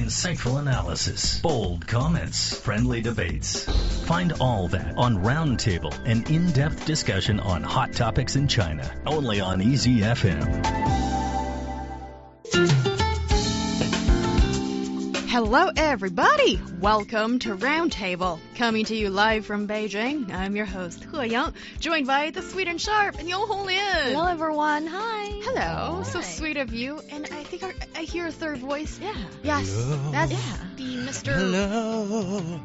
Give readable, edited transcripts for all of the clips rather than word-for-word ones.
insightful analysis, bold comments, friendly debates. Find all that on Roundtable, an in-depth discussion on hot topics in China, only on Easy FM. Hello, everybody. Welcome to Roundtable. Coming to you live from Beijing. I'm your host, He Yang, joined by the sweet and sharp and Yo Honglin. Hello, everyone. Hi. Hello. Hi. So sweet of you. And I think I hear a third voice. Yeah. Yes. Hello. That's the Mr. Hello.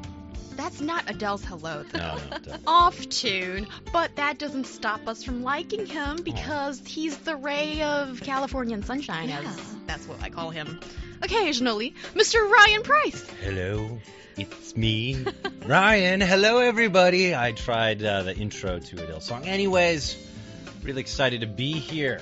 That's not Adele's hello, though. No, not Off tune, but that doesn't stop us from liking him because he's the ray of Californian sunshine, Yeah. as that's what I call him. Occasionally, Mr. Ryan Price. Hello. It's me, Ryan. Hello, everybody. I tried the intro to Adele's song. Anyways, really excited to be here,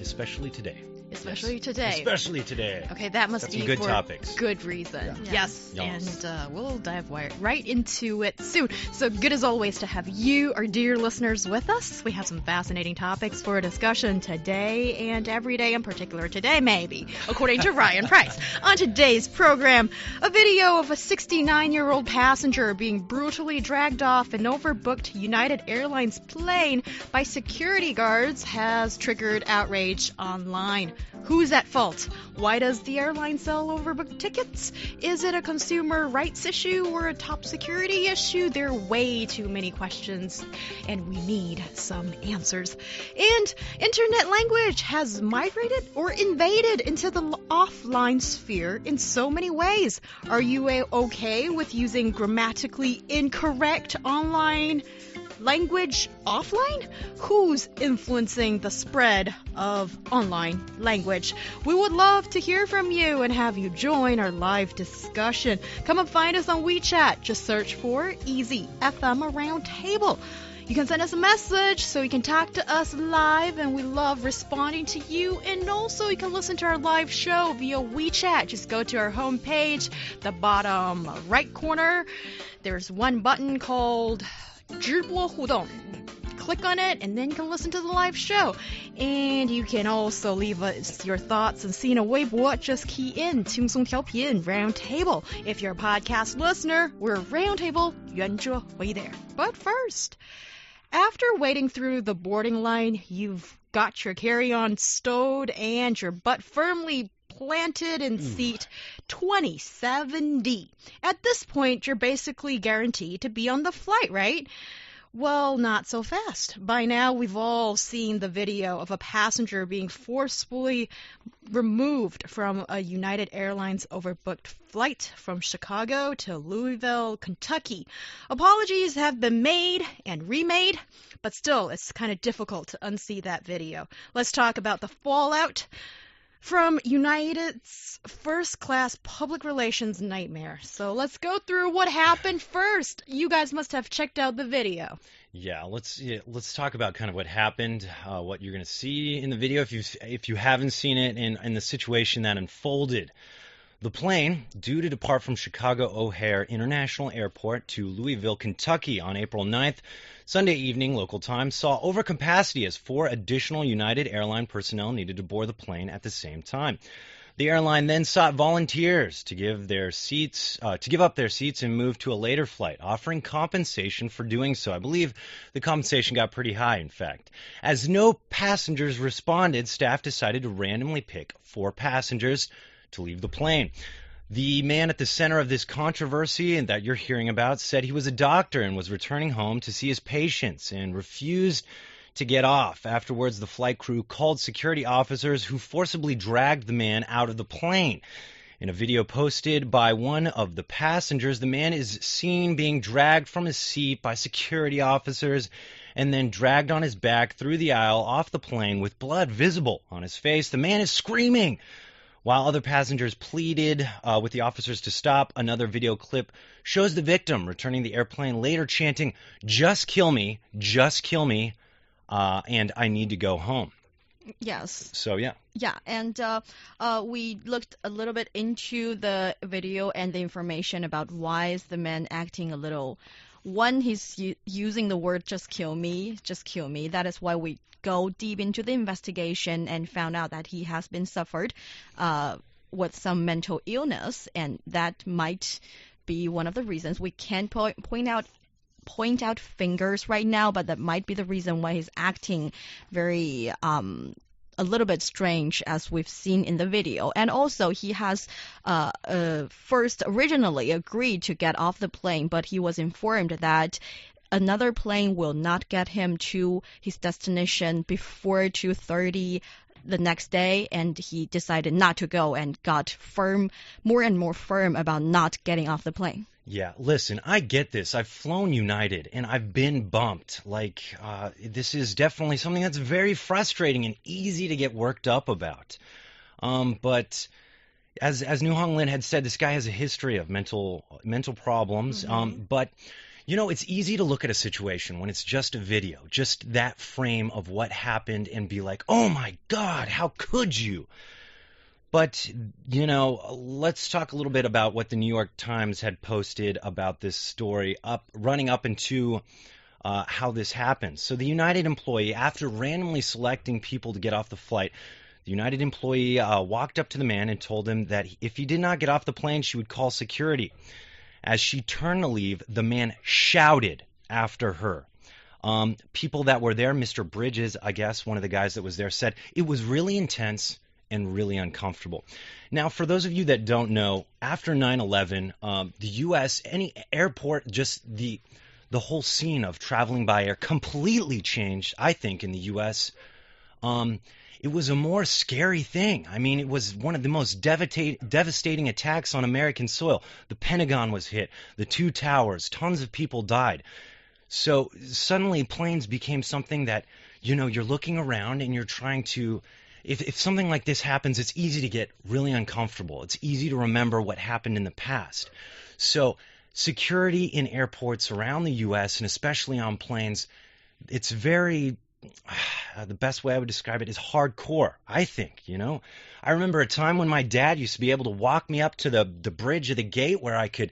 especially today. Especially Yes. today. Especially today. Okay, that must Got be some good for topics. good reason. Yeah. Yes, Yes. and we'll dive right into it soon. So good as always to have you, our dear listeners, with us. We have some fascinating topics for discussion today and every day, in particular today, maybe, according to Ryan Price. On today's program, a video of a 69-year-old passenger being brutally dragged off an overbooked United Airlines plane by security guards has triggered outrage online. Who's at fault? Why does the airline sell overbooked tickets? Is it a consumer rights issue or a top security issue? There are way too many questions, and we need some answers. And internet language has migrated or invaded into the offline sphere in so many ways. Are you okay with using grammatically incorrect online language offline? Who's influencing the spread of online language? We would love to hear from you and have you join our live discussion. Come and find us on WeChat. Just search for Easy FM Roundtable. You can send us a message so you can talk to us live, and we love responding to you. And also, you can listen to our live show via WeChat. Just go to our homepage, the bottom right corner. There's one button called 直播互动. Click on it, and then you can listen to the live show. And you can also leave us your thoughts and see in a Weibo. Just key in 轻松调频 Roundtable. If you're a podcast listener, we're Roundtable 圆着会 there. But first, after waiting through the boarding line, you've got your carry-on stowed and your butt firmly planted in seat 27D. At this point, you're basically guaranteed to be on the flight, right? Well, not so fast. By now, we've all seen the video of a passenger being forcefully removed from a United Airlines overbooked flight from Chicago to Louisville, Kentucky. Apologies have been made and remade, but still, it's kind of difficult to unsee that video. Let's talk about the fallout from United's first-class public relations nightmare. So let's go through what happened first. You guys must have checked out the video. Yeah, let's talk about kind of what happened, what you're going to see in the video if you haven't seen it, and the situation that unfolded. The plane, due to depart from Chicago O'Hare International Airport to Louisville, Kentucky on April 9th, Sunday evening local time, saw overcapacity as 4 additional United Airline personnel needed to board the plane at the same time. The airline then sought volunteers to give up their seats and move to a later flight, offering compensation for doing so. I believe the compensation got pretty high, in fact. As no passengers responded, staff decided to randomly pick 4 passengers to leave the plane. The man at the center of this controversy and that you're hearing about said he was a doctor and was returning home to see his patients and refused to get off. Afterwards, the flight crew called security officers who forcibly dragged the man out of the plane. In a video posted by one of the passengers, the man is seen being dragged from his seat by security officers and then dragged on his back through the aisle off the plane with blood visible on his face. The man is screaming while other passengers pleaded with the officers to stop. Another video clip shows the victim returning the airplane later chanting, just kill me, and I need to go home. Yes. So, yeah. Yeah, and we looked a little bit into the video and the information about why is the man acting a little... One, he's using the word just kill me. That is why we go deep into the investigation and found out that he has been suffered with some mental illness, and that might be one of the reasons. We can't point out fingers right now, but that might be the reason why he's acting very a little bit strange, as we've seen in the video. And also, he has first originally agreed to get off the plane, but he was informed that another plane will not get him to his destination before 2:30 the next day, and he decided not to go and got more and more firm about not getting off the plane. Yeah, listen, I get this. I've flown United and I've been bumped. This is definitely something that's very frustrating and easy to get worked up about. But as New Hong Lin had said, this guy has a history of mental problems. But it's easy to look at a situation when it's just a video, just that frame of what happened, and be like, oh my God, how could you? But, let's talk a little bit about what the New York Times had posted about this story running up into how this happened. So the United employee, after randomly selecting people to get off the flight, the United employee walked up to the man and told him that if he did not get off the plane, she would call security. As she turned to leave, the man shouted after her. People that were there, Mr. Bridges, I guess, one of the guys that was there, said it was really intense and really uncomfortable. Now, for those of you that don't know, after 9/11, the U.S., any airport, just the whole scene of traveling by air completely changed, I think, in the U.S. It was a more scary thing. I mean, it was one of the most devastating attacks on American soil. The Pentagon was hit, the two towers, tons of people died. So suddenly planes became something that, you're looking around and you're trying to, if something like this happens, it's easy to get really uncomfortable. It's easy to remember what happened in the past. So security in airports around the U.S. and especially on planes, it's very, the best way I would describe it is hardcore, I think, I remember a time when my dad used to be able to walk me up to the bridge of the gate where I could,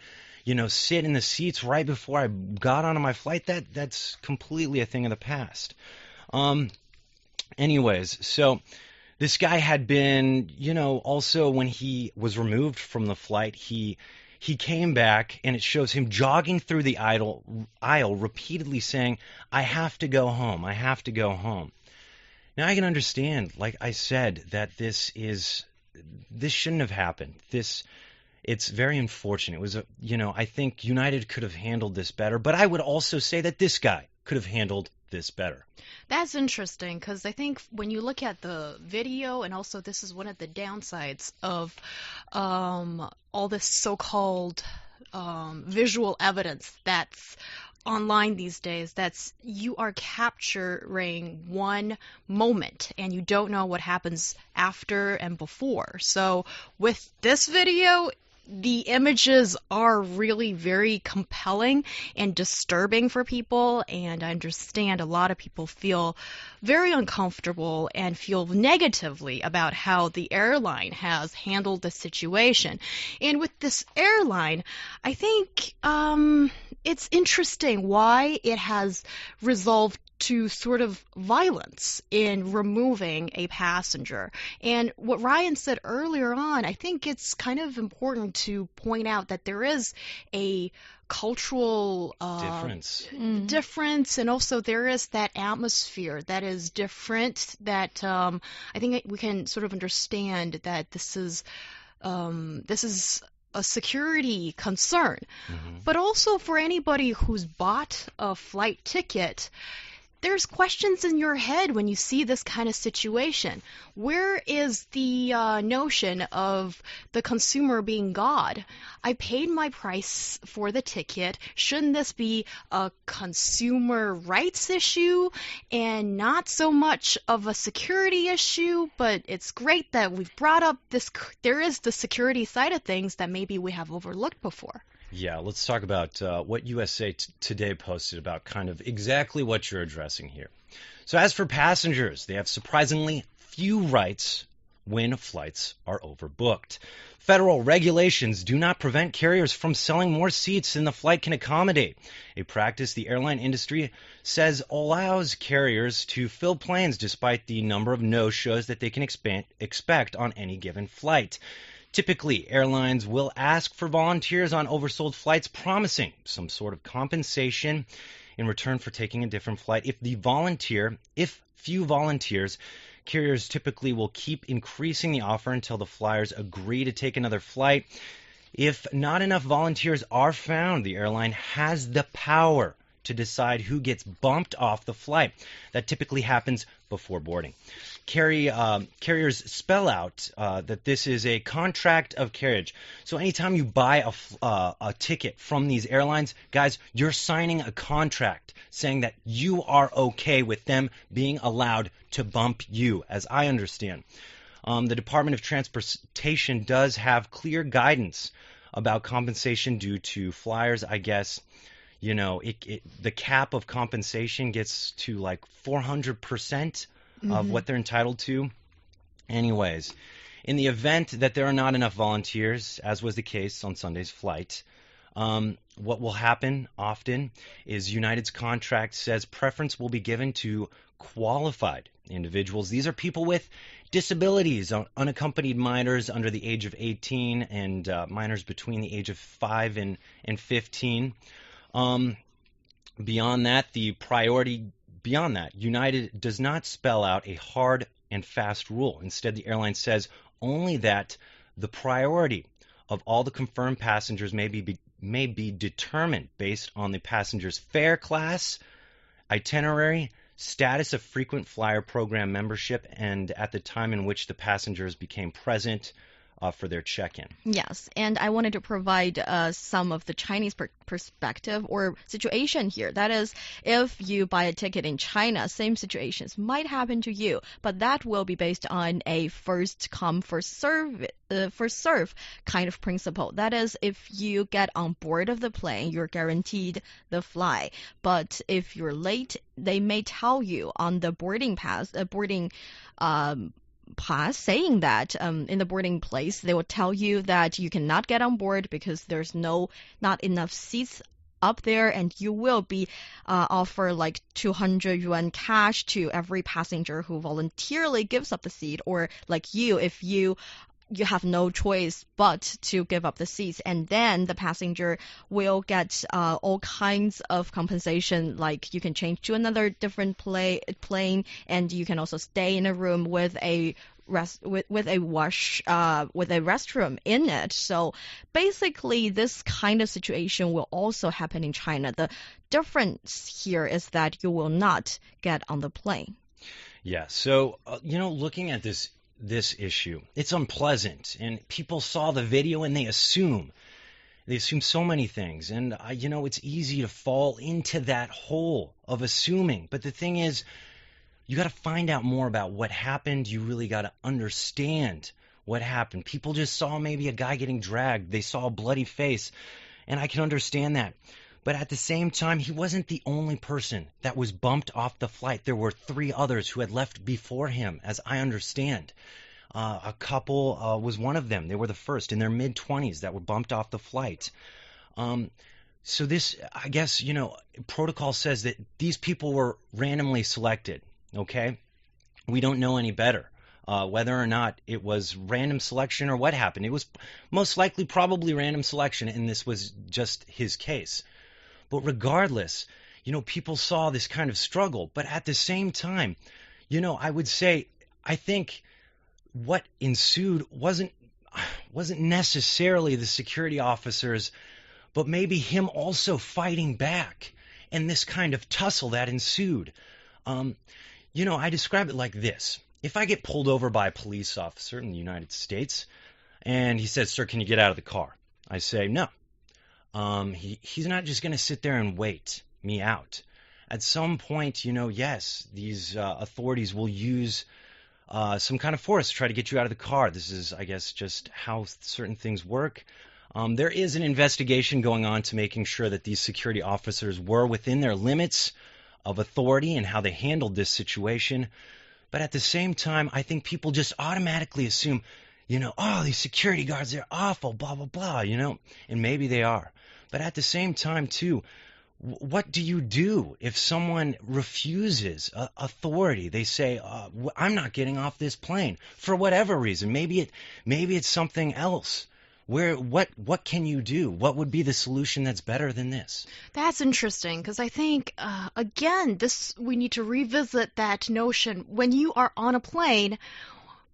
sit in the seats right before I got onto my flight. That's completely a thing of the past. Anyways, so this guy had been, also when he was removed from the flight, he came back, and it shows him jogging through the aisle repeatedly saying, I have to go home, I have to go home. Now, I can understand, like I said, that this shouldn't have happened. It's very unfortunate. It was, I think United could have handled this better, but I would also say that this guy could have handled this better. That's interesting, because I think when you look at the video, and also this is one of the downsides of all this so-called visual evidence that's online these days, that's you are capturing one moment and you don't know what happens after and before. So with this video, the images are really very compelling and disturbing for people, and I understand a lot of people feel very uncomfortable and feel negatively about how the airline has handled the situation. And with this airline, I think it's interesting why it has resolved to sort of violence in removing a passenger. And what Ryan said earlier on, I think it's kind of important to point out that there is a cultural difference, and also there is that atmosphere that is different, that I think we can sort of understand that this is a security concern. But also for anybody who's bought a flight ticket, there's questions in your head when you see this kind of situation. Where is the notion of the consumer being God? I paid my price for the ticket. Shouldn't this be a consumer rights issue and not so much of a security issue? But it's great that we've brought up this. There is the security side of things that maybe we have overlooked before. Yeah, let's talk about what USA Today posted about kind of exactly what you're addressing here. So as for passengers, they have surprisingly few rights when flights are overbooked. Federal regulations do not prevent carriers from selling more seats than the flight can accommodate, a practice the airline industry says allows carriers to fill planes despite the number of no-shows that they can expect on any given flight. Typically, airlines will ask for volunteers on oversold flights, promising some sort of compensation in return for taking a different flight. If few volunteers, carriers typically will keep increasing the offer until the flyers agree to take another flight. If not enough volunteers are found, the airline has the power to decide who gets bumped off the flight. That typically happens before boarding. Carriers spell out that this is a contract of carriage. So anytime you buy a ticket from these airlines, guys, you're signing a contract saying that you are okay with them being allowed to bump you, as I understand. The Department of Transportation does have clear guidance about compensation due to flyers. I guess, you know, the cap of compensation gets to like 400% of what they're entitled to. Anyways, in the event that there are not enough volunteers, as was the case on Sunday's flight, what will happen often is United's contract says preference will be given to qualified individuals. These are people with disabilities, unaccompanied minors under the age of 18, and minors between the age of 5 and 15. Beyond that, United does not spell out a hard and fast rule. Instead, the airline says only that the priority of all the confirmed passengers may be determined based on the passenger's fare class, itinerary, status of frequent flyer program membership, and at the time in which the passengers became present for their check-in. Yes, and I wanted to provide some of the Chinese perspective or situation here. That is, if you buy a ticket in China, same situations might happen to you, but that will be based on a first come, first serve kind of principle. That is, if you get on board of the plane, you're guaranteed the fly. But if you're late, they may tell you on the boarding pass, saying that in the boarding place, they will tell you that you cannot get on board because there's not enough seats up there, and you will be offer like 200 yuan cash to every passenger who voluntarily gives up the seat, or like you, if you have no choice but to give up the seats, and then the passenger will get all kinds of compensation, like you can change to another different plane, and you can also stay in a room with a restroom in it. So basically, this kind of situation will also happen in China. The difference here is that you will not get on the plane. Yeah. So looking at this issue, it's unpleasant, and people saw the video and they assume so many things, and it's easy to fall into that hole of assuming. But the thing is, you got to find out more about what happened. You really got to understand what happened. People just saw maybe a guy getting dragged. They saw a bloody face, and I can understand that. But at the same time, he wasn't the only person that was bumped off the flight. There were 3 others who had left before him, as I understand. A couple was one of them. They were the first in their mid-20s that were bumped off the flight. So this, I guess, protocol says that these people were randomly selected, okay? We don't know any better whether or not it was random selection or what happened. It was most likely probably random selection, and this was just his case. But regardless, people saw this kind of struggle. But at the same time, I would say, I think what ensued wasn't necessarily the security officers, but maybe him also fighting back, and this kind of tussle that ensued. I describe it like this. If I get pulled over by a police officer in the United States, and he says, "Sir, can you get out of the car?" I say, "No." He's not just going to sit there and wait me out. At some point, yes, these authorities will use some kind of force to try to get you out of the car. This is, I guess, just how certain things work. There is an investigation going on to making sure that these security officers were within their limits of authority and how they handled this situation. But at the same time, I think people just automatically assume, these security guards, they're awful, blah, blah, blah, and maybe they are. But at the same time, too, What do you do if someone refuses authority? They say, "I'm not getting off this plane for whatever reason." Maybe it's something else. What can you do? What would be the solution that's better than this? That's interesting because I think, again, we need to revisit that notion. When you are on a plane,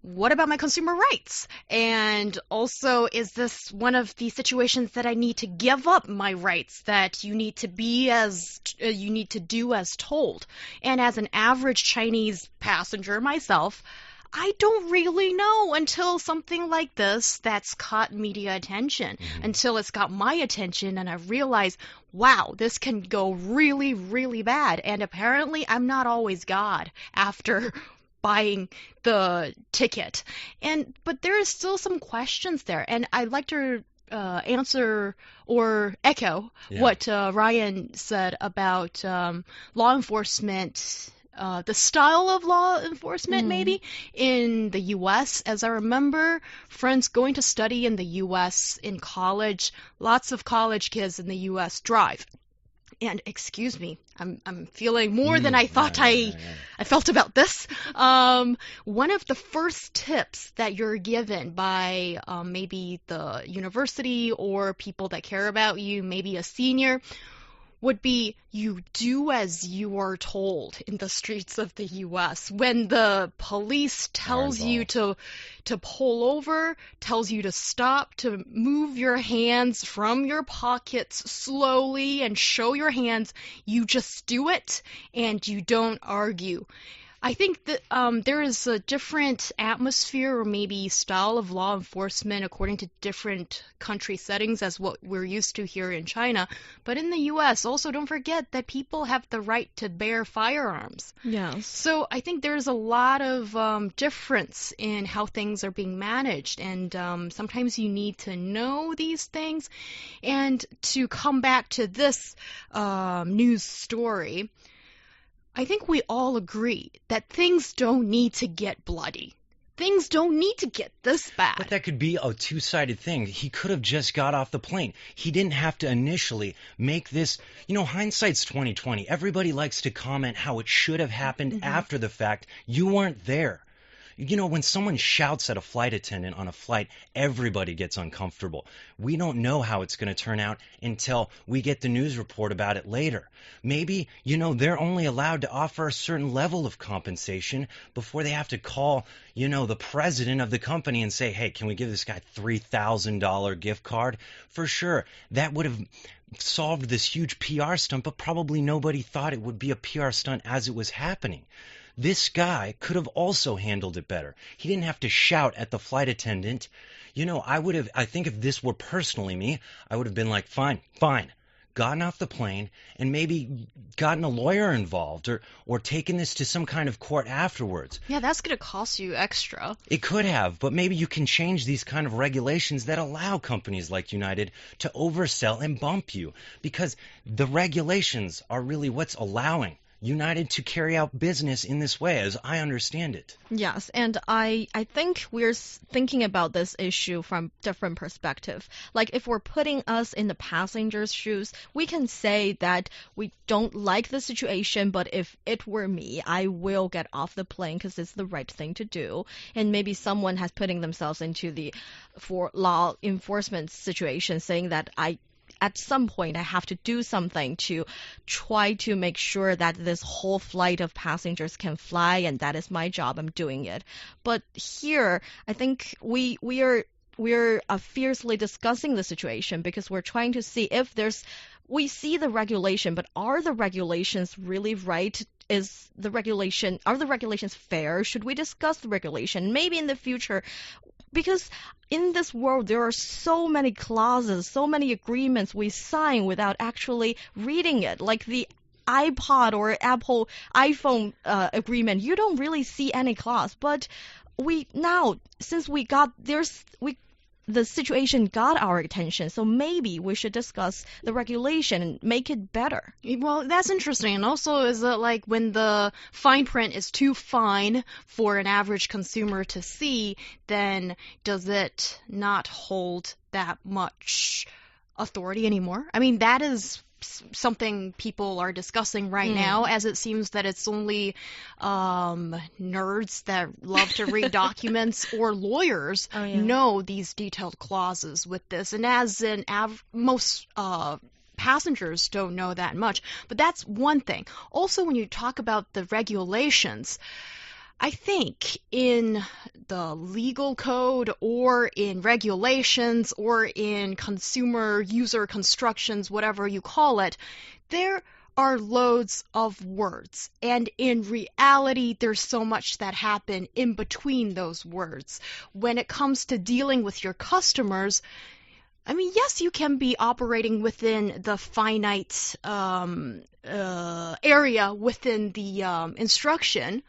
what about my consumer rights? And also, is this one of the situations that I need to give up my rights, that you need to you need to do as told? And as an average Chinese passenger myself, I don't really know until something like this that's caught media attention, until it's got my attention and I realize, wow, this can go really, really bad. And apparently, I'm not always God after buying the ticket. But there is still some questions there, and I'd like to answer or echo what Ryan said about law enforcement. The style of law enforcement, maybe, in the U.S. As I remember, friends going to study in the U.S. in college, lots of college kids in the U.S. drive. And excuse me, I'm feeling more than I thought I felt about this. One of the first tips that you're given by maybe the university or people that care about you, maybe a senior, would be you do as you are told in the streets of the U.S. When the police tells you to pull over, tells you to stop, to move your hands from your pockets slowly and show your hands, you just do it and you don't argue. I think that there is a different atmosphere or maybe style of law enforcement according to different country settings as what we're used to here in China. But in the U.S., also don't forget that people have the right to bear firearms. Yes. So I think there's a lot of difference in how things are being managed. And sometimes you need to know these things. And to come back to this news story, I think we all agree that things don't need to get bloody. Things don't need to get this bad. But that could be a two-sided thing. He could have just got off the plane. He didn't have to initially make this. Hindsight's 2020. Everybody likes to comment how it should have happened after the fact. You weren't there. When someone shouts at a flight attendant on a flight, everybody gets uncomfortable. We don't know how it's going to turn out until we get the news report about it later. Maybe, they're only allowed to offer a certain level of compensation before they have to call, the president of the company and say, hey, can we give this guy $3,000 gift card? For sure, that would have solved this huge PR stunt, but probably nobody thought it would be a PR stunt as it was happening. This guy could have also handled it better. He didn't have to shout at the flight attendant. I think if this were personally me, I would have been like, fine, gotten off the plane and maybe gotten a lawyer involved or taken this to some kind of court afterwards. Yeah, that's going to cost you extra. It could have, but maybe you can change these kind of regulations that allow companies like United to oversell and bump you, because the regulations are really what's allowing United to carry out business in this way, as I understand it. Yes, and I think we're thinking about this issue from different perspective. Like if we're putting us in the passenger's shoes, we can say that we don't like the situation, but if it were me, I will get off the plane because it's the right thing to do. And maybe someone has putting themselves into the law enforcement situation, saying that at some point, I have to do something to try to make sure that this whole flight of passengers can fly, and that is my job. I'm doing it. But here, I think we're fiercely discussing the situation because we're trying to see if we see the regulation, but are the regulations really right? Are the regulations fair? Should we discuss the regulation? Maybe in the future, because in this world, there are so many clauses, so many agreements we sign without actually reading it. Like the iPod or Apple iPhone agreement, you don't really see any clause. But since the situation got our attention, so maybe we should discuss the regulation and make it better. Well, that's interesting. And also, is it like when the fine print is too fine for an average consumer to see, then does it not hold that much authority anymore? I mean, that is something people are discussing right now, as it seems that it's only nerds that love to read documents or lawyers know these detailed clauses with this, and as in most passengers don't know that much. But that's one thing. Also, when you talk about the regulations, I think in the legal code or in regulations or in consumer user constructions, whatever you call it, there are loads of words. And in reality, there's so much that happen in between those words. When it comes to dealing with your customers, I mean, yes, you can be operating within the finite area within the instruction,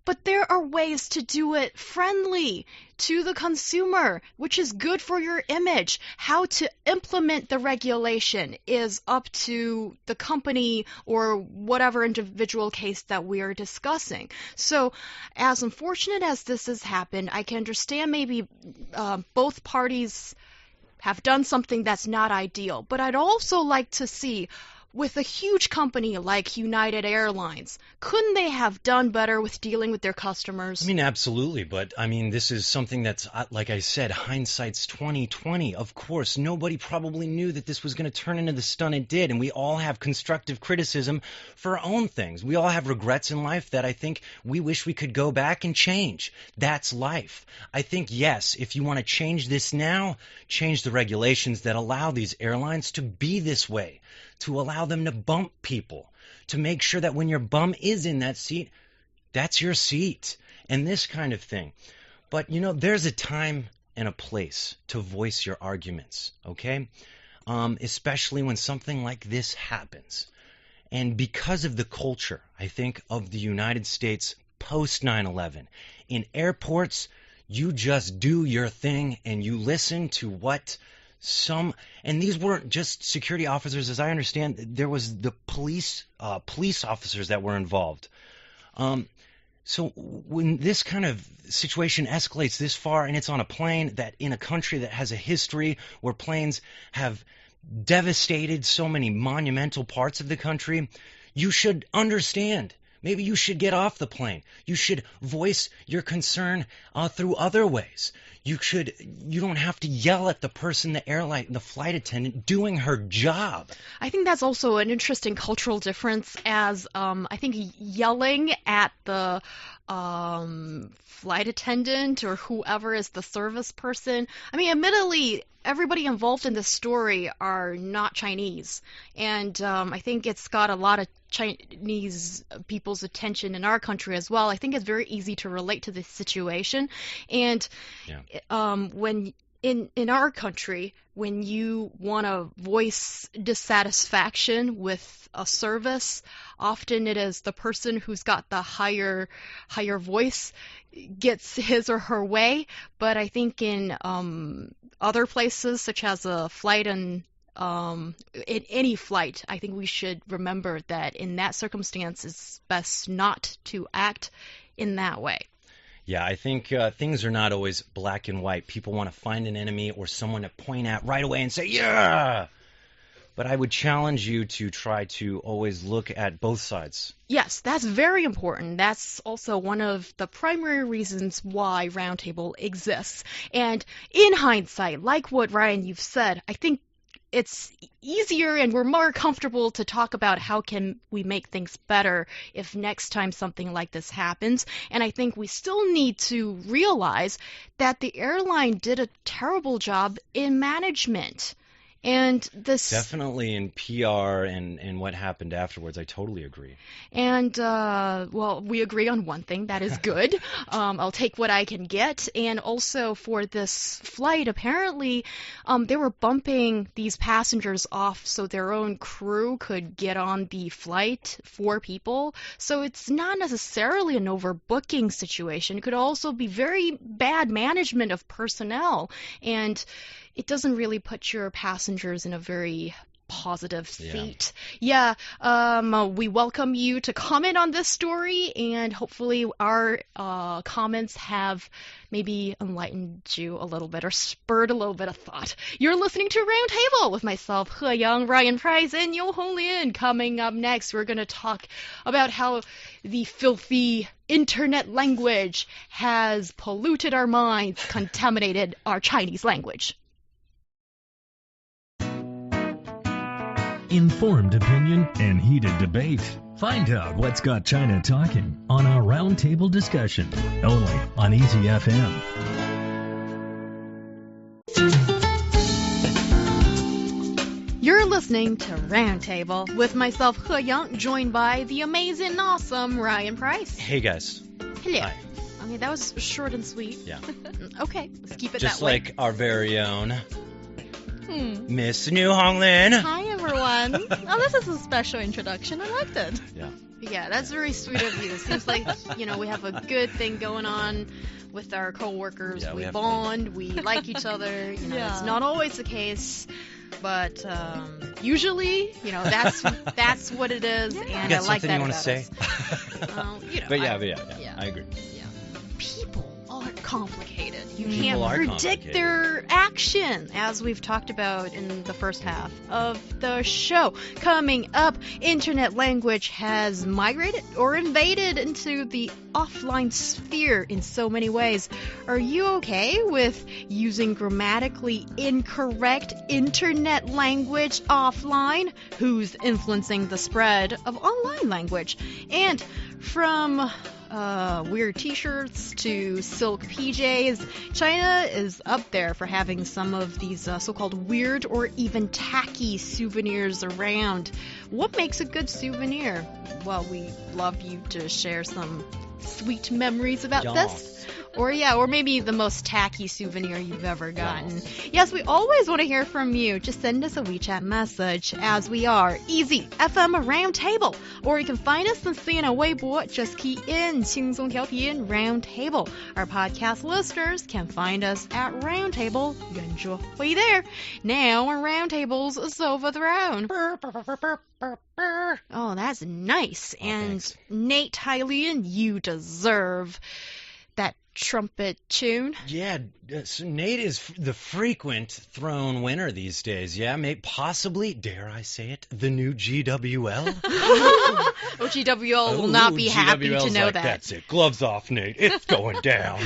but there are ways to do it friendly to the consumer, which is good for your image. How to implement the regulation is up to the company or whatever individual case that we are discussing. So, as unfortunate as this has happened, I can understand maybe both parties have done something that's not ideal. But I'd also like to see, with a huge company like United Airlines, couldn't they have done better with dealing with their customers? I mean, absolutely, but I mean, this is something that's, like I said, hindsight's 20/20. Of course, nobody probably knew that this was going to turn into the stunt it did, and we all have constructive criticism for our own things. We all have regrets in life that I think we wish we could go back and change. That's life. I think, yes, if you want to change this now, change the regulations that allow these airlines to be this way, to allow them to bump people, to make sure that when your bum is in that seat, that's your seat, and this kind of thing. But, you know, there's a time and a place to voice your arguments, okay? Especially when something like this happens. And because of the culture, I think, of the United States post 9/11, in airports, you just do your thing and you listen to what and these weren't just security officers, as I understand. There was the police officers that were involved. So when this kind of situation escalates this far, and it's on a plane that in a country that has a history where planes have devastated so many monumental parts of the country, you should understand. Maybe you should get off the plane. You should voice your concern through other ways. You don't have to yell at the person, the flight attendant doing her job. I think that's also an interesting cultural difference, as I think yelling at the flight attendant or whoever is the service person. I mean, admittedly, everybody involved in this story are not Chinese, and I think it's got a lot of Chinese people's attention in our country as well. I think it's very easy to relate to this situation, and when in our country, when you want to voice dissatisfaction with a service, often it is the person who's got the higher voice gets his or her way. But I think in other places, such as a flight and in any flight, I think we should remember that in that circumstance, it's best not to act in that way. Yeah, I think things are not always black and white. People want to find an enemy or someone to point at right away and say, yeah! But I would challenge you to try to always look at both sides. Yes, that's very important. That's also one of the primary reasons why Roundtable exists. And in hindsight, like what, Ryan, you've said, I think it's easier and we're more comfortable to talk about how can we make things better if next time something like this happens. And I think we still need to realize that the airline did a terrible job in management. And this definitely in PR and what happened afterwards, I totally agree. And well, we agree on one thing, that is good. I'll take what I can get. And also for this flight, apparently they were bumping these passengers off so their own crew could get on the flight, 4 people. So it's not necessarily an overbooking situation. It could also be very bad management of personnel, and it doesn't really put your passengers in a very positive seat. Yeah, we welcome you to comment on this story, and hopefully our comments have maybe enlightened you a little bit or spurred a little bit of thought. You're listening to Roundtable with myself, He Yang, Ryan Price, and Yo Hong Lin. Coming up next, we're going to talk about how the filthy internet language has polluted our minds, contaminated our Chinese language. Informed opinion and heated debate. Find out what's got China talking on our roundtable discussion, only on Easy FM. You're listening to Roundtable with myself, He Yang, joined by the amazing and awesome Ryan Price. Hey guys. Hello. Hi. Okay, that was short and sweet. Yeah. Okay, let's keep it Just that way. like our very own Miss New Hong Lin. Hi, everyone. Oh, this is a special introduction. I liked it. Yeah. Yeah, that's very sweet of you. It seems like, we have a good thing going on with our coworkers. Yeah, we we have bond, we like each other. Yeah. It's not always the case, but usually, that's what it is, Yeah. and You I got like something that you want about to say? us. But yeah, I agree. People are complicated. You People can't are predict complicated. their action, as we've talked about in the first half of the show. Coming up, internet language has migrated or invaded into the offline sphere in so many ways. Are you okay with using grammatically incorrect internet language offline? Who's influencing the spread of online language? And from weird t-shirts to silk PJs, China is up there for having some of these so-called weird or even tacky souvenirs around. What makes a good souvenir? Well, we love you to share some sweet memories about this. Or maybe the most tacky souvenir you've ever gotten. Yes, we always want to hear from you. Just send us a WeChat message, as we are Easy FM Roundtable. Or you can find us on Sina Weibo. Just key in 轻松调频 Roundtable. Our podcast listeners can find us at Roundtable. 圆桌会 there. Now our Roundtable's Sofa Throne. Oh, that's nice. And thanks. Nate Hylian, you deserve that trumpet tune. Yeah, so Nate is the frequent throne winner these days. Yeah, possibly, dare I say it, the new GWL. GWL will not be happy to GWL's know like, that. That's it. Gloves off, Nate. It's going down.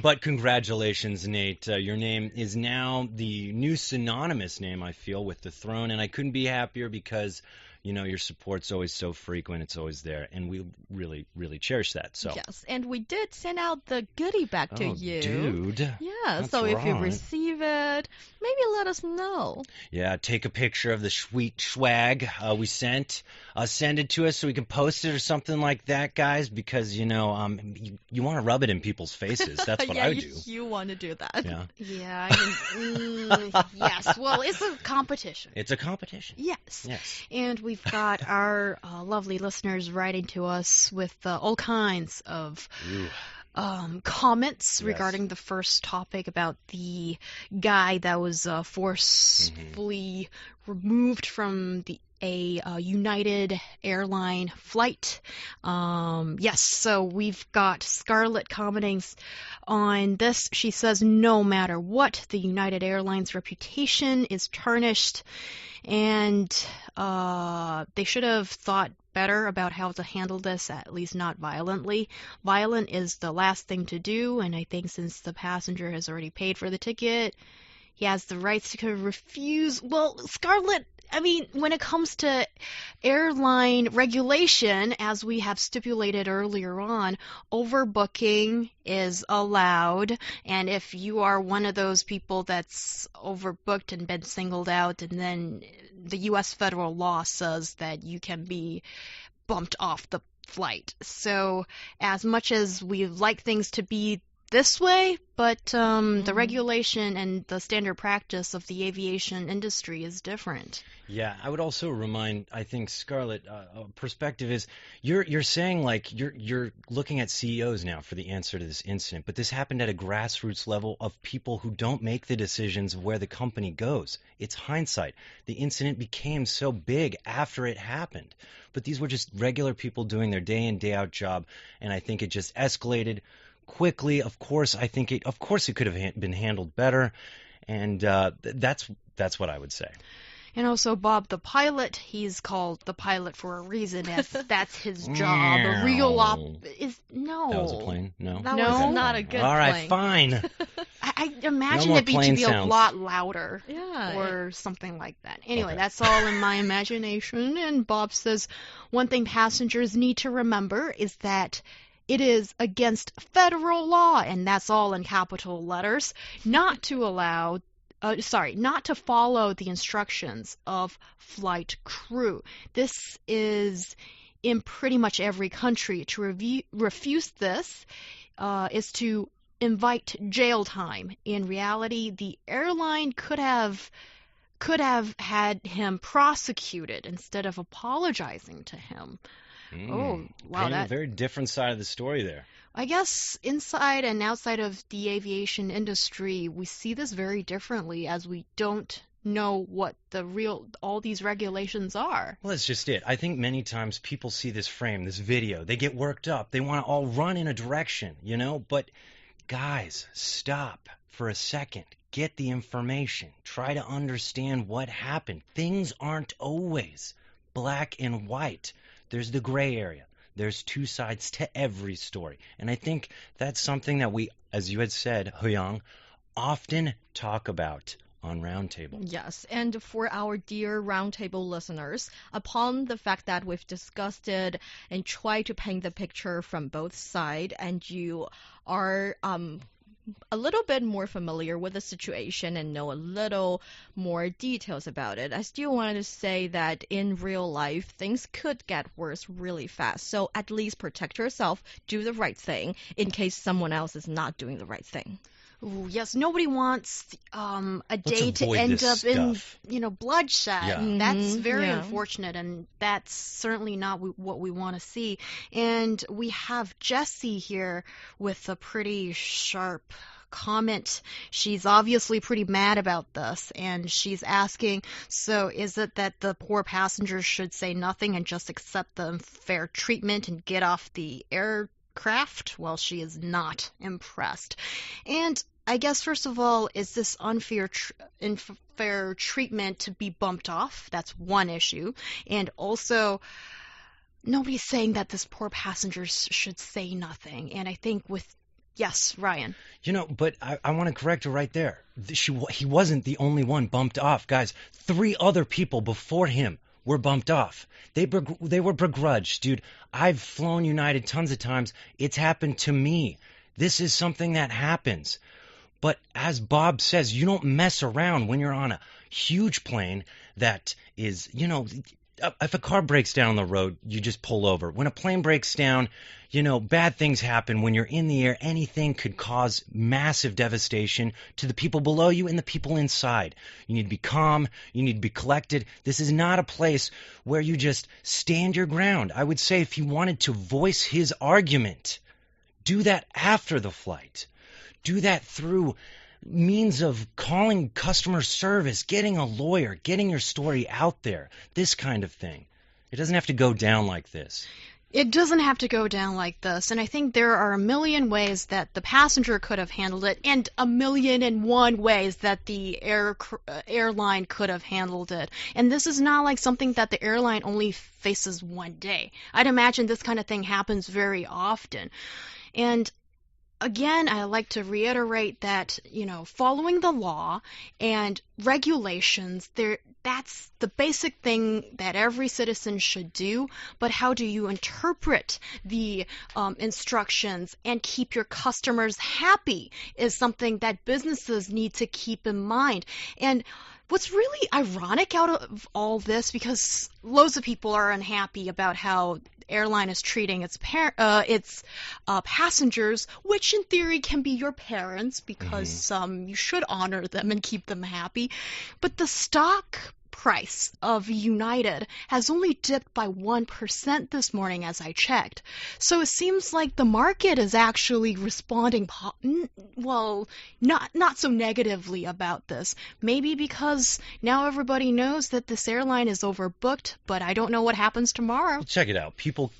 But congratulations, Nate. Your name is now the new synonymous name, I feel, with the throne, and I couldn't be happier because your support's always so frequent. It's always there, and we really, really cherish that. So Yes, and we did send out the goodie back to you. Dude. Yeah, That's so if you right. receive it, maybe let us know. Yeah, take a picture of the sweet swag we sent. Send it to us so we can post it or something like that, guys, because, you want to rub it in people's faces. That's what yeah, I do. You want to do that. Yeah. Yeah, yes. Well, it's a competition. It's a competition. Yes. Yes. And we've got our lovely listeners writing to us with all kinds of comments Yes. regarding the first topic about the guy that was forcefully removed from a United airline flight. Yes, so we've got Scarlett commenting on this. She says, no matter what, the United Airlines reputation is tarnished, and they should have thought better about how to handle this, at least not violently. Violent is the last thing to do, and I think since the passenger has already paid for the ticket, he has the rights to refuse. Well, Scarlett, I mean, when it comes to airline regulation, as we have stipulated earlier on, overbooking is allowed. And if you are one of those people that's overbooked and been singled out, and then the U.S. federal law says that you can be bumped off the flight. So as much as we like things to be this way, but the regulation and the standard practice of the aviation industry is different. Yeah, I would also remind, I think, Scarlett, perspective is you're saying like you're looking at CEOs now for the answer to this incident, but this happened at a grassroots level of people who don't make the decisions of where the company goes. It's hindsight. The incident became so big after it happened, but these were just regular people doing their day in day out job, and I think it just escalated quickly. Of course, I think it could have been handled better, and that's what I would say. And also, Bob, the pilot, he's called the pilot for a reason, as that's his job. A real no. That was a plane? No. That No? was not a good All right, plane. fine. I imagine more it to plane be sounds. a lot louder. Yeah. Or something like that. Anyway, Okay. that's all in my imagination. And Bob says one thing passengers need to remember is that it is against federal law, and that's all in capital letters, not to follow the instructions of flight crew. This is in pretty much every country. To refuse this is to invite jail time. In reality, the airline could have had him prosecuted instead of apologizing to him. Oh, wow, Painting a very different side of the story there. I guess inside and outside of the aviation industry, we see this very differently, as we don't know what all these regulations are. Well, that's just it. I think many times people see this frame, this video, they get worked up, they want to all run in a direction, but guys, stop for a second. Get the information. Try to understand what happened. Things aren't always black and white. There's the gray area. There's two sides to every story. And I think that's something that we, as you had said, Huyang, often talk about on Roundtable. Yes, and for our dear Roundtable listeners, upon the fact that we've discussed it and tried to paint the picture from both sides, and you are a little bit more familiar with the situation and know a little more details about it, I still wanted to say that in real life, things could get worse really fast. So at least protect yourself, do the right thing in case someone else is not doing the right thing. Ooh, yes, nobody wants a day to avoid end this up in, stuff. bloodshed. Yeah. That's very yeah. unfortunate, and that's certainly not what we want to see. And we have Jessie here with a pretty sharp comment. She's obviously pretty mad about this, and she's asking, so is it that the poor passengers should say nothing and just accept the unfair treatment and get off the aircraft? Well, she is not impressed. And I guess, first of all, is this unfair treatment to be bumped off? That's one issue. And also, nobody's saying that this poor passenger should say nothing. And I think yes, Ryan. But I want to correct her right there. He wasn't the only one bumped off. Guys, 3 other people before him were bumped off. They were begrudged. Dude, I've flown United tons of times. It's happened to me. This is something that happens. But as Bob says, you don't mess around when you're on a huge plane that is, if a car breaks down on the road, you just pull over. When a plane breaks down, bad things happen. When you're in the air, anything could cause massive devastation to the people below you and the people inside. You need to be calm. You need to be collected. This is not a place where you just stand your ground. I would say if he wanted to voice his argument, do that after the flight. Do that through means of calling customer service, getting a lawyer, getting your story out there, this kind of thing. It doesn't have to go down like this. It doesn't have to go down like this, and I think there are a million ways that the passenger could have handled it, and 1,000,001 ways that the airline could have handled it. And this is not like something that the airline only faces one day. I'd imagine this kind of thing happens very often. And again, I like to reiterate that, following the law and regulations, that's the basic thing that every citizen should do. But how do you interpret the instructions and keep your customers happy is something that businesses need to keep in mind. And what's really ironic out of all this, because loads of people are unhappy about how airline is treating its passengers, which in theory can be your parents because you should honor them and keep them happy. But the stock price of United has only dipped by 1% this morning as I checked. So it seems like the market is actually responding, well, not so negatively about this. Maybe because now everybody knows that this airline is overbooked, but I don't know what happens tomorrow. Well, check it out. People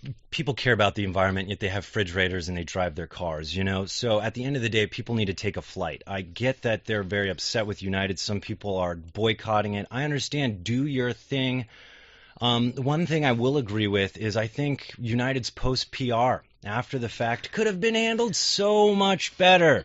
care about the environment, yet they have refrigerators and they drive their cars, you know? So at the end of the day, people need to take a flight. I get that they're very upset with United. Some people are boycotting it. I understand. Do your thing. One thing I will agree with is I think United's post-PR after the fact could have been handled so much better.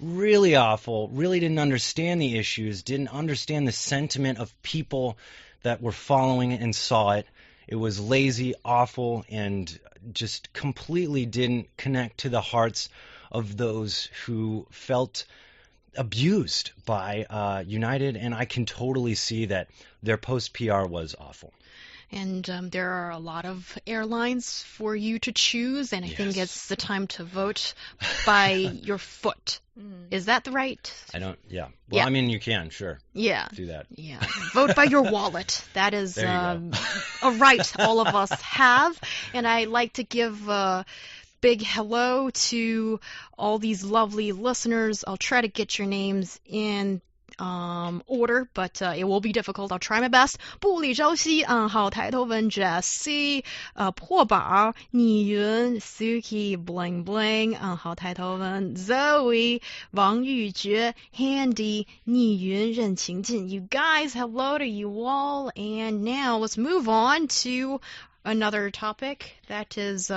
Really awful. Really didn't understand the issues. Didn't understand the sentiment of people that were following it and saw it. It was lazy, awful, and just completely didn't connect to the hearts of those who felt abused by United, and I can totally see that their post-PR was awful. And there are a lot of airlines for you to choose, and I think it's the time to vote by your foot. Is that the right? I don't, Well, yeah. I mean, you can, sure. Yeah. Do that. Yeah. Vote by your wallet. That is a right all of us have. And I like to give big hello to all these lovely listeners. I'll try to get your names in order, but it will be difficult. I'll try my best. 布里朝夕暗号抬头问 Jessie 破宝 逆云 Suki bling bling 暗号抬头问 Zoe 王玉珏 Handy 逆云任晴尽 You guys, hello to you all. And now let's move on to another topic that is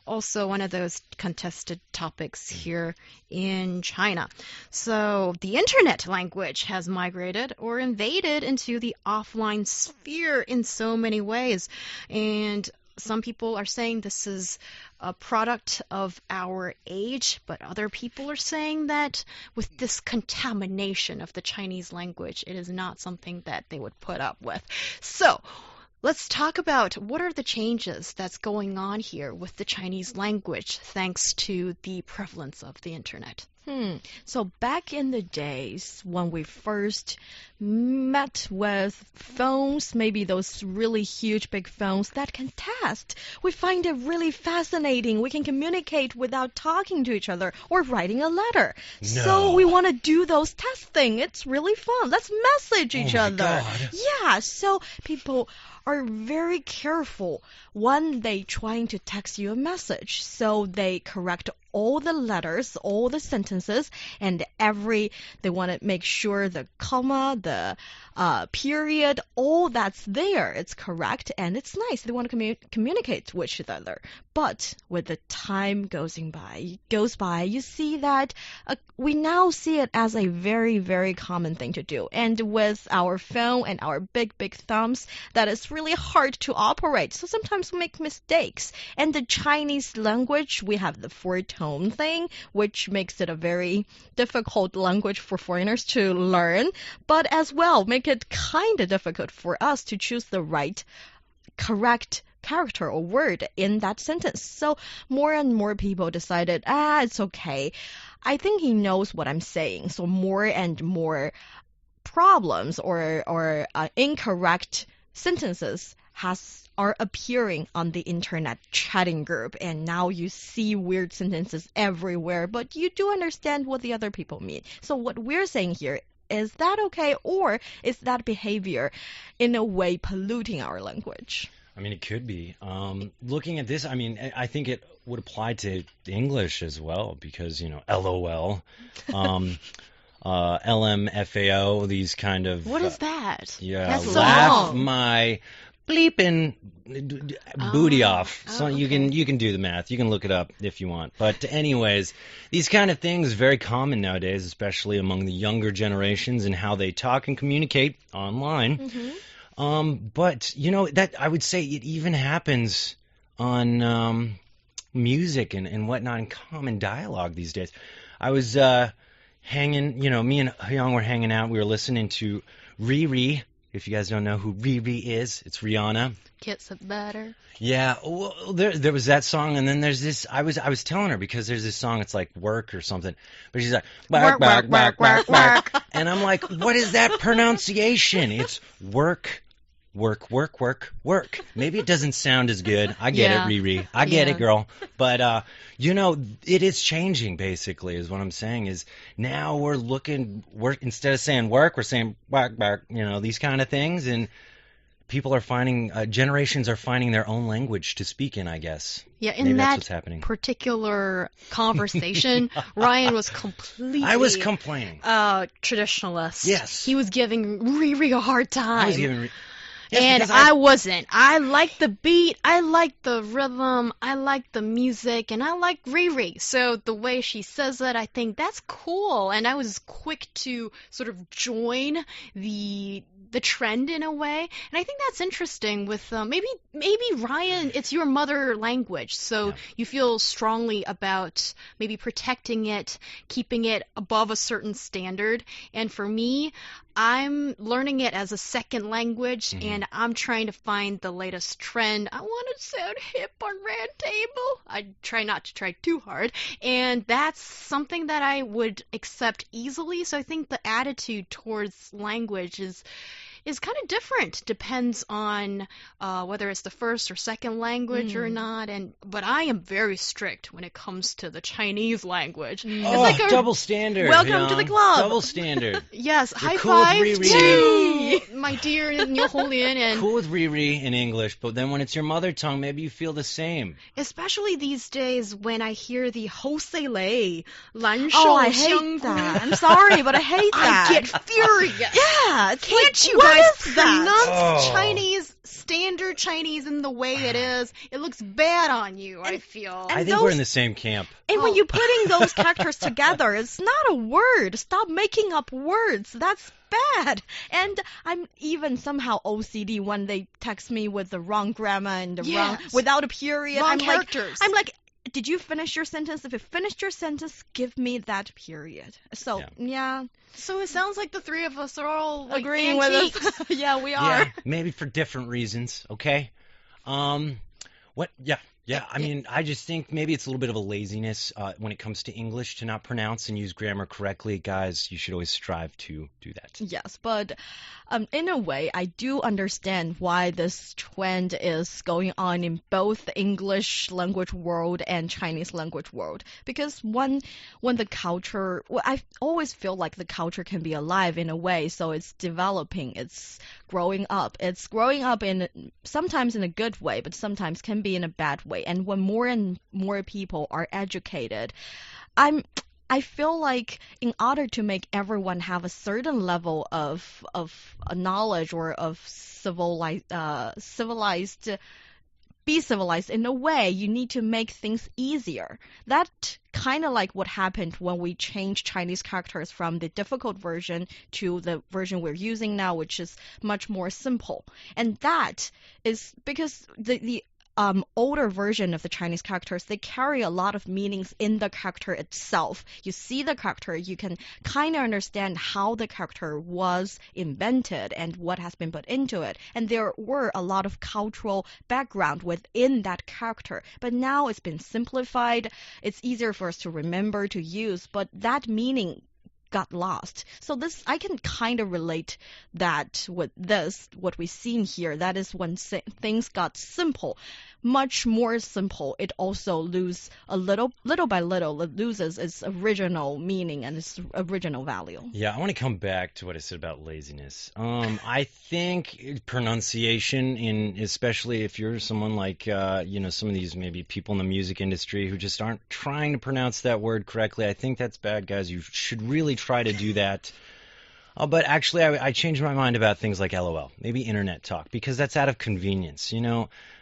also one of those contested topics here in China. So the internet language has migrated or invaded into the offline sphere in so many ways. And some people are saying this is a product of our age, but other people are saying that with this contamination of the Chinese language, it is not something that they would put up with. So let's talk about what are the changes that's going on here with the Chinese language thanks to the prevalence of the internet. So back in the days when we first met with phones, maybe those really huge big phones that can test, we find it really fascinating. We can communicate without talking to each other or writing a letter. No. So we want to do those testing. It's really fun. Let's message each other. God. Yeah, so people are very careful when they trying to text you a message. So they correct all the letters, all the sentences, and they want to make sure the comma, the period, all that's there, it's correct and it's nice. They want to communicate with each other. But with the time goes by, you see that we now see it as a very, very common thing to do. And with our phone and our big, big thumbs, that is really hard to operate. So sometimes we make mistakes. And the Chinese language, we have the four-tone thing, which makes it a very difficult language for foreigners to learn, but as well make it kind of difficult for us to choose the right, correct character or word in that sentence. So more and more people decided, it's okay. I think he knows what I'm saying. So more and more problems or incorrect sentences are appearing on the internet chatting group, and now you see weird sentences everywhere, but you do understand what the other people mean. So what we're saying here, is that okay, or is that behavior in a way polluting our language? I mean, it could be. Looking at this, I mean, I think it would apply to English as well because, you know, LOL, LMFAO, these kind of... What is that? Yeah, That's so laugh long. My bleeping booty off. So okay. you can do the math. You can look it up if you want. But anyways, these kind of things are very common nowadays, especially among the younger generations and how they talk and communicate online. Mm-hmm. But you know that I would say it even happens on music and whatnot in common dialogue these days. I was hanging, you know, me and Hyung were hanging out. We were listening to Riri. If you guys don't know who Riri is, it's Rihanna. Gets it better. Yeah, well, there was that song, and then there's this. I was telling her because there's this song. It's like work or something, but she's like Work, work, work, work, work. and I'm like, what is that pronunciation? It's work, work, work, work, work. Maybe it doesn't sound as good. I get Yeah. it, Riri. I get Yeah. it, girl. But you know, it is changing. Basically, is what I'm saying. Is now we're instead of saying work, we're saying work, work. You know, these kind of things, and people are finding generations are finding their own language to speak in, I guess. Yeah, in Maybe that's that what's happening. particular conversation, Ryan was completely I was complaining. traditionalist. Yes. He was giving Riri a hard time. I was giving. Yes, and because I wasn't. I like the beat, I like the rhythm, I like the music, and I like Riri. So the way she says it, I think that's cool. And I was quick to sort of join the trend in a way. And I think that's interesting with maybe Ryan, it's your mother language. So Yeah. you feel strongly about maybe protecting it, keeping it above a certain standard. And for me, I'm learning it as a second language, and I'm trying to find the latest trend. I want to sound hip on Round Table. I try not to try too hard, and that's something that I would accept easily. So I think the attitude towards language is kind of different. Depends on whether it's the first or second language or not. But I am very strict when it comes to the Chinese language. It's Oh, like a double standard. Welcome to the Young. club. Double standard. yes, You're high cool with five Riri. to my dear Niu Holian, and Cool with Riri in English, but then when it's your mother tongue, maybe you feel the same. especially these days when I hear the Hosei Lei, Lan Oh, I Shou hate Xiang that. Gu. I'm sorry, but I hate that. I get furious. Yeah, it's Can't like, you what guys is that? pronounce Oh. Chinese, standard Chinese in the way it is? It looks bad on you, I feel. I And think we're those- in the same camp. And when Oh. you're putting those characters together, it's not a word. Stop making up words. That's bad. And I'm even somehow OCD when they text me with the wrong grammar and the wrong Yes. without a period. Wrong I'm characters. like, did you finish your sentence? If you finished your sentence, give me that period. So yeah, So it sounds like the three of us are all like, agreeing antiques. with us. Yeah, we are. Yeah, maybe for different reasons. Okay. What? Yeah. Yeah, I mean, I just think maybe it's a little bit of a laziness when it comes to English to not pronounce and use grammar correctly. Guys, you should always strive to do that. Yes, but in a way, I do understand why this trend is going on in both the English language world and Chinese language world. Because when the culture, well, I always feel like the culture can be alive in a way, so it's developing, it's growing up. It's growing up in sometimes in a good way, but sometimes can be in a bad way. And when more and more people are educated, I feel like in order to make everyone have a certain level of knowledge or of be civilized in a way, you need to make things easier. That kind of like what happened when we changed Chinese characters from the difficult version to the version we're using now, which is much more simple. And that is because the older version of the Chinese characters, they carry a lot of meanings in the character itself. You see the character, you can kind of understand how the character was invented and what has been put into it. And there were a lot of cultural background within that character. But now it's been simplified. It's easier for us to remember, to use, but that meaning got lost. So this, I can kind of relate that with this, what we've seen here. That is when things got simple, much more simple. It also loses a little by little, it loses its original meaning and its original value. Yeah, I want to come back to what I said about laziness. I think pronunciation, especially if you're someone like, some of these maybe people in the music industry who just aren't trying to pronounce that word correctly, I think that's bad, guys. You should really try to do that. But actually, I changed my mind about things like LOL, maybe internet talk, because that's out of convenience.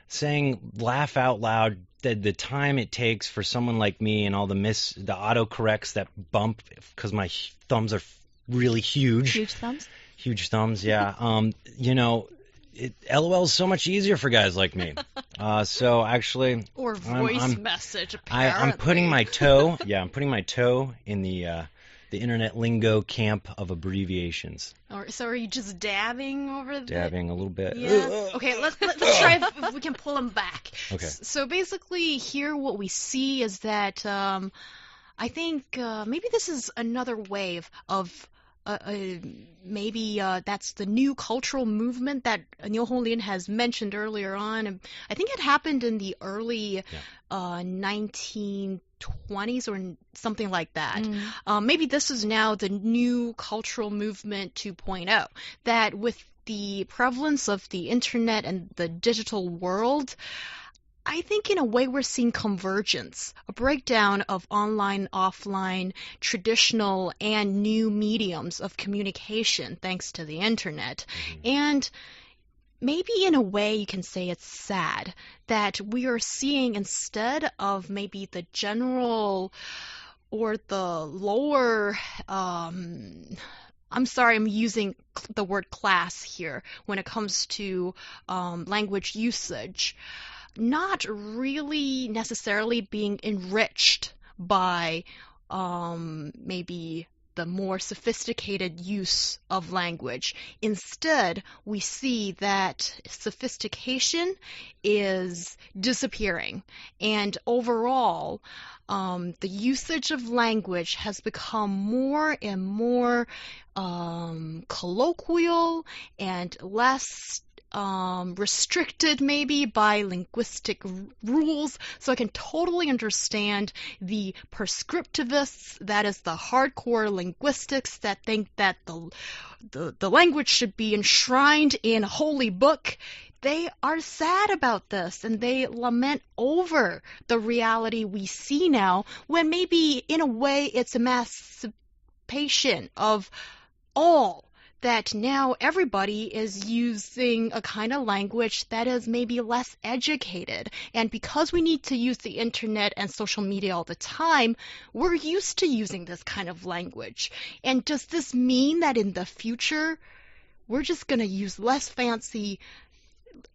Saying laugh out loud, the time it takes for someone like me and all the autocorrects that bump because my thumbs are really huge. Huge thumbs? Huge thumbs, yeah. LOL is so much easier for guys like me. So actually, Or voice message, I'm apparently. putting my toe. Yeah, I'm putting my toe in the the internet lingo camp of abbreviations. So are you just dabbing over the... Dabbing a little bit. Yeah. Okay, let's try if we can pull them back. Okay. So basically here what we see is that I think maybe this is another wave of maybe that's the new cultural movement that Niu Honglin has mentioned earlier on. And I think it happened in the early 1920s or something like that. Maybe this is now the new cultural movement 2.0, that with the prevalence of the internet and the digital world, I think in a way we're seeing convergence, a breakdown of online, offline, traditional, and new mediums of communication thanks to the internet. And maybe in a way you can say it's sad that we are seeing, instead of maybe the general or the lower, I'm sorry, I'm using the word class here when it comes to language usage, not really necessarily being enriched by maybe the more sophisticated use of language. Instead, we see that sophistication is disappearing, and overall, the usage of language has become more and more colloquial and less restricted maybe by linguistic rules. So I can totally understand the prescriptivists, that is the hardcore linguistics that think that the language should be enshrined in a holy book. They are sad about this, and they lament over the reality we see now, when maybe in a way it's emancipation of all, that now everybody is using a kind of language that is maybe less educated. And because we need to use the internet and social media all the time, we're used to using this kind of language. And does this mean that in the future, we're just going to use less fancy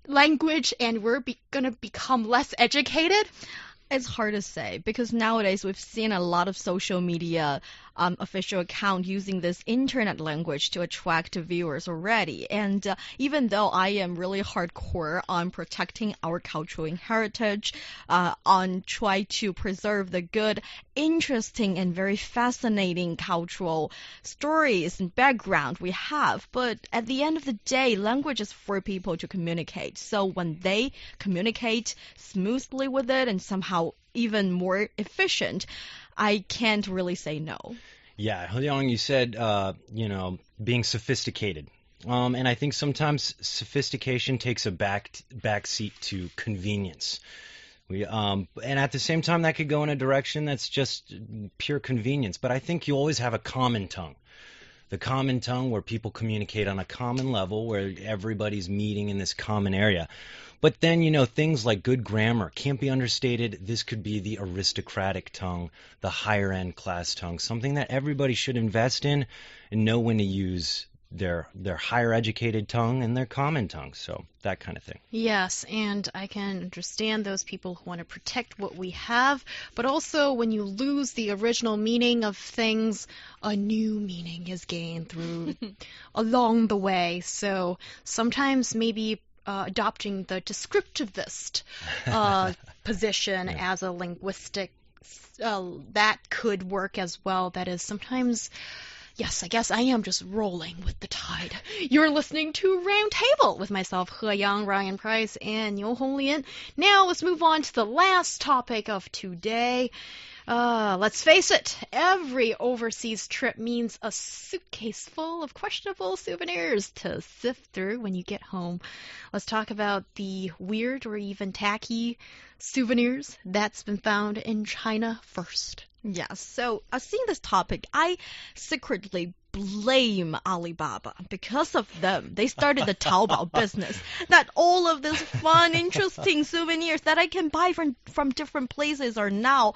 language and we're going to become less educated? It's hard to say, because nowadays we've seen a lot of social media official account using this internet language to attract viewers already. And even though I am really hardcore on protecting our cultural heritage, on try to preserve the good, interesting, and very fascinating cultural stories and background we have, but at the end of the day, language is for people to communicate. So when they communicate smoothly with it and somehow even more efficient, I can't really say no. Yeah, Young, you said, being sophisticated. And I think sometimes sophistication takes a backseat to convenience. And at the same time, that could go in a direction that's just pure convenience. But I think you always have a common tongue. The common tongue where people communicate on a common level, where everybody's meeting in this common area. But then, things like good grammar can't be understated. This could be the aristocratic tongue, the higher end class tongue, something that everybody should invest in and know when to use their higher educated tongue and their common tongue. So that kind of thing. Yes, and I can understand those people who want to protect what we have, but also when you lose the original meaning of things, a new meaning is gained through along the way. So sometimes maybe adopting the descriptivist position as a linguistic, that could work as well. That is sometimes... Yes, I guess I am just rolling with the tide. You're listening to Roundtable with myself, He Yang, Ryan Price, and Niu Honglin. Now let's move on to the last topic of today. Let's face it, every overseas trip means a suitcase full of questionable souvenirs to sift through when you get home. Let's talk about the weird or even tacky souvenirs that's been found in China first. Yes, so seeing this topic, I secretly blame Alibaba. Because of them, they started the Taobao business. That all of these fun, interesting souvenirs that I can buy from different places are now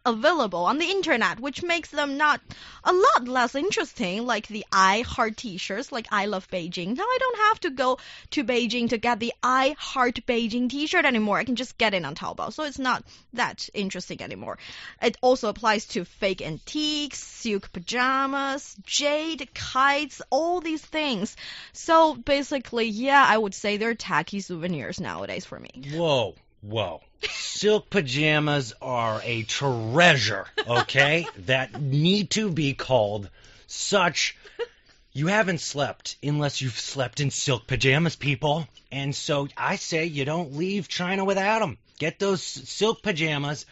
available on the internet, which makes them not a lot less interesting, like the I Heart t-shirts, like I Love Beijing. Now I don't have to go to Beijing to get the I Heart Beijing t-shirt anymore. I can just get it on Taobao, so it's not that interesting anymore. It also applies to fake antiques, silk pajamas, jade, kites, all these things. So basically, yeah, I would say they're tacky souvenirs nowadays for me. Whoa. Silk pajamas are a treasure, okay, that need to be called such. You haven't slept unless you've slept in silk pajamas, people. And so I say you don't leave China without them. Get those silk pajamas.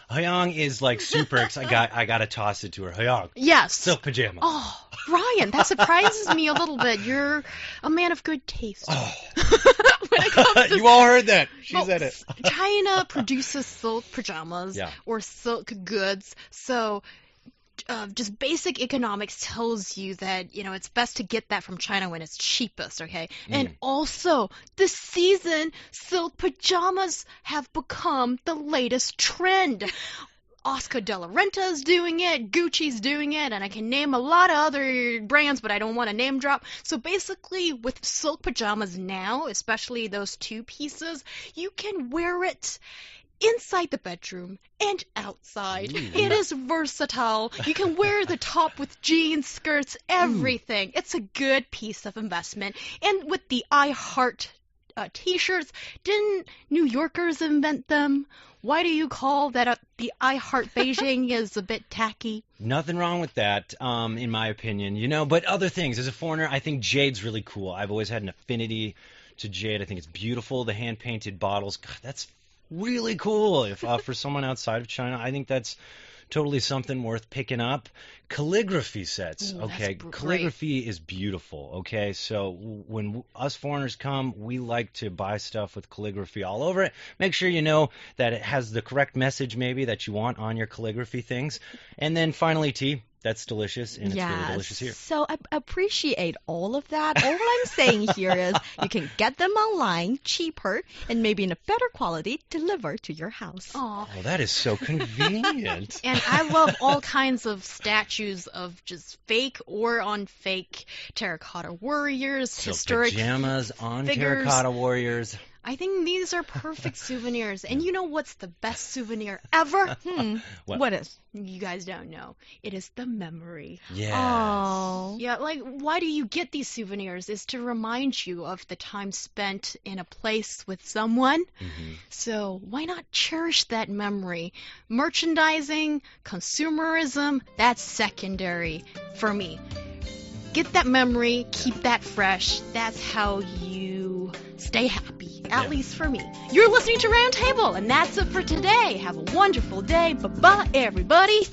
Hyung is like super excited. I got to toss it to her. Hyung. Yes. Silk pajamas. Oh, Ryan, that surprises me a little bit. You're a man of good taste. Oh. When it comes to You all heard that. She said it. China produces silk pajamas or silk goods. So just basic economics tells you that, you know, it's best to get that from China when it's cheapest, okay? And also, this season, silk pajamas have become the latest trend. Oscar de la Renta is doing it, Gucci's doing it, and I can name a lot of other brands, but I don't want to name drop. So basically, with silk pajamas now, especially those two pieces, you can wear it inside the bedroom and outside. It is versatile. You can wear the top with jeans, skirts, everything. It's a good piece of investment. And with the I Heart t-shirts, didn't New Yorkers invent them? Why do you call that the I Heart Beijing is a bit tacky? Nothing wrong with that, in my opinion. You know, but other things. As a foreigner, I think jade's really cool. I've always had an affinity to jade. I think it's beautiful. The hand-painted bottles, God, that's really cool. If for someone outside of China, I think that's totally something worth picking up. Calligraphy sets, okay? Calligraphy is beautiful, okay? So when us foreigners come, we like to buy stuff with calligraphy all over it. Make sure you know that it has the correct message maybe that you want on your calligraphy things. And then finally, tea. That's delicious, and it's really delicious here. So I appreciate all of that. All I'm saying here is you can get them online, cheaper, and maybe in a better quality, delivered to your house. Aw. Oh, that is so convenient. And I love all kinds of statues of just fake or on fake terracotta warriors, So historic pajamas on figures. terracotta warriors. I think these are perfect souvenirs. And you know what's the best souvenir ever? What is? You guys don't know. It is the memory. Yes. Oh. Yeah, like, why do you get these souvenirs? Is to remind you of the time spent in a place with someone. So why not cherish that memory? Merchandising, consumerism, that's secondary for me. Get that memory, keep that fresh. That's how you stay happy, at least for me. You're listening to Roundtable, and that's it for today. Have a wonderful day. Bye-bye, everybody.